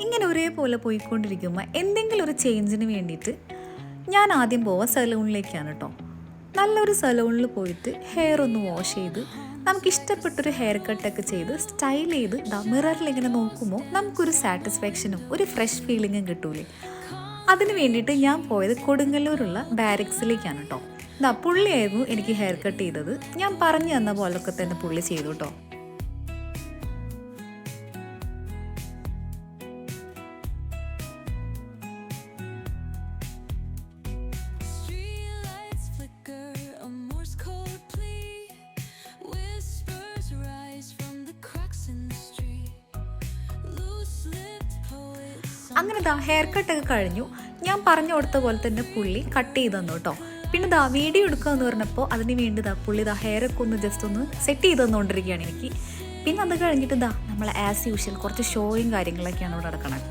ഇങ്ങനെ ഒരേപോലെ പോയിക്കൊണ്ടിരിക്കുമ്പോൾ എന്തെങ്കിലും ഒരു ചേഞ്ചിന് വേണ്ടിയിട്ട് ഞാൻ ആദ്യം പോവുക സലൂണിലേക്കാണ് കേട്ടോ. നല്ലൊരു സലൂണിൽ പോയിട്ട് ഹെയർ ഒന്ന് വാഷ് ചെയ്ത് നമുക്കിഷ്ടപ്പെട്ടൊരു ഹെയർ കട്ടൊക്കെ ചെയ്ത് സ്റ്റൈൽ ചെയ്ത് മിററിൽ ഇങ്ങനെ നോക്കുമ്പോൾ നമുക്കൊരു സാറ്റിസ്ഫാക്ഷനും ഒരു ഫ്രഷ് ഫീലിങ്ങും കിട്ടൂലേ. അതിന് വേണ്ടിയിട്ട് ഞാൻ പോയത് കൊടുങ്ങല്ലൂരുള്ള ബാരിക്സിലേക്കാണ് കേട്ടോ. പുള്ളിയായിരുന്നു എനിക്ക് ഹെയർ കട്ട് ചെയ്തത്. ഞാൻ പറഞ്ഞു തന്ന പോലൊക്കെ തന്നെ പുള്ളി ചെയ്തു കേട്ടോ. അങ്ങനെ ഹെയർ കട്ടൊക്കെ കഴിഞ്ഞു. ഞാൻ പറഞ്ഞു കൊടുത്ത പോലെ തന്നെ പുള്ളി കട്ട് ചെയ്ത് തന്നു കേട്ടോ. പിന്നെ വീഡിയോ എടുക്കുക എന്ന് പറഞ്ഞപ്പോൾ അതിന് വേണ്ടി പുള്ളി ഹെയറൊക്കെ ഒന്ന് ജസ്റ്റ് ഒന്ന് സെറ്റ് ചെയ്ത് തന്നുകൊണ്ടിരിക്കുകയാണ് എനിക്ക്. പിന്നെ അത് കഴിഞ്ഞിട്ട് നമ്മൾ ആസ് യൂഷ്വൽ കുറച്ച് ഷോയും കാര്യങ്ങളൊക്കെയാണ് ഇവിടെ നടക്കണത്.